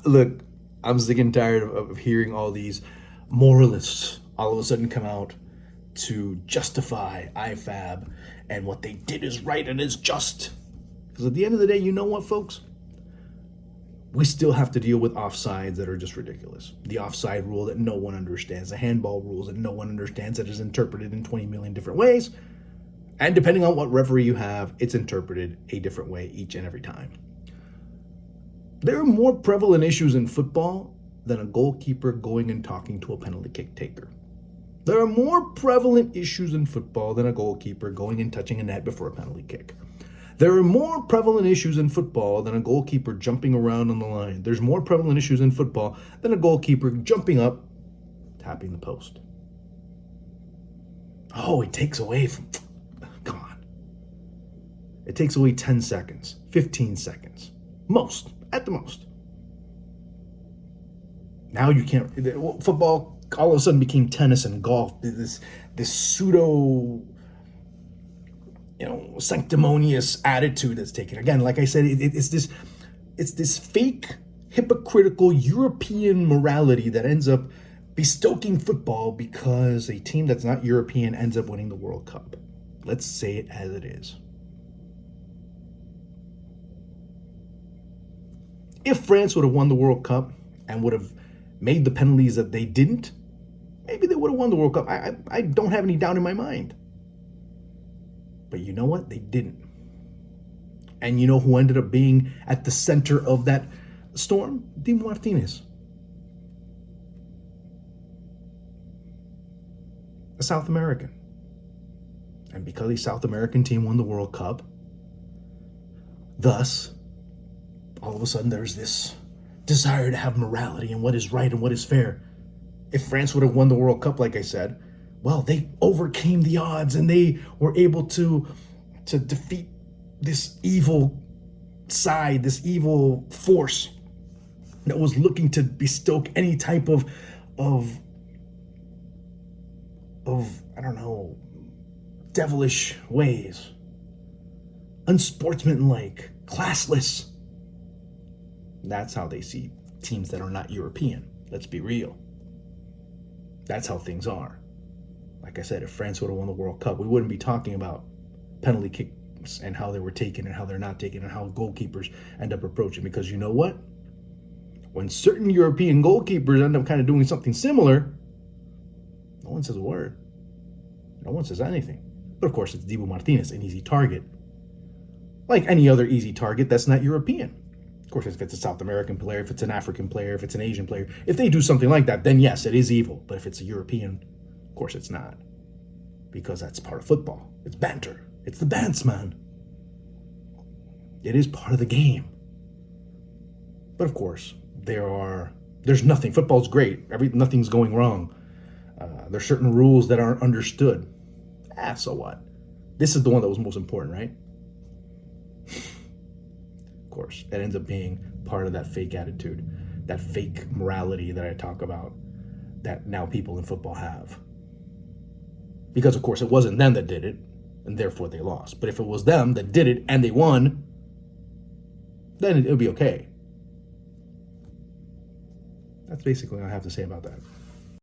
Look, I'm sick and tired of hearing all these moralists all of a sudden come out to justify IFAB and what they did is right and is just. Because at the end of the day, you know what, folks? We still have to deal with offsides that are just ridiculous. The offside rule that no one understands, the handball rules that no one understands, that is interpreted in 20 million different ways. And depending on what referee you have, it's interpreted a different way each and every time. There are more prevalent issues in football than a goalkeeper going and talking to a penalty kick taker. There are more prevalent issues in football than a goalkeeper going and touching a net before a penalty kick. There are more prevalent issues in football than a goalkeeper jumping around on the line. There's more prevalent issues in football than a goalkeeper jumping up, tapping the post. Oh, it takes away from... Come on. It takes away 10 seconds, 15 seconds. Most, at the most. Now you can't... Football all of a sudden became tennis and golf. This pseudo... sanctimonious attitude that's taken. Again, like I said, it's this fake, hypocritical European morality that ends up bestoking football because a team that's not European ends up winning the World Cup. Let's say it as it is. If France would have won the World Cup and would have made the penalties that they didn't, maybe they would have won the World Cup. I don't have any doubt in my mind. But you know what? They didn't. And you know who ended up being at the center of that storm? Dibu Martinez. A South American. And because a South American team won the World Cup, thus, all of a sudden there's this desire to have morality and what is right and what is fair. If France would have won the World Cup, like I said, well, they overcame the odds and they were able to defeat this evil side, this evil force that was looking to bestoke any type of I don't know, devilish ways, unsportsmanlike, classless. That's how they see teams that are not European. Let's be real. That's how things are. Like I said, if France would have won the World Cup, we wouldn't be talking about penalty kicks and how they were taken and how they're not taken and how goalkeepers end up approaching. Because you know what? When certain European goalkeepers end up kind of doing something similar, no one says a word. No one says anything. But of course, it's Dibu Martinez, an easy target. Like any other easy target that's not European. Of course, if it's a South American player, if it's an African player, if it's an Asian player, if they do something like that, then yes, it is evil. But if it's a European, of course it's not. Because that's part of football. It's banter. It's the bants, man. It is part of the game. But of course, there's nothing. Football's great. Nothing's going wrong. There's certain rules that aren't understood. So what? This is the one that was most important, right? Of course, it ends up being part of that fake attitude, that fake morality that I talk about, that now people in football have. Because, of course, it wasn't them that did it, and therefore they lost. But if it was them that did it and they won, then it would be okay. That's basically all I have to say about that.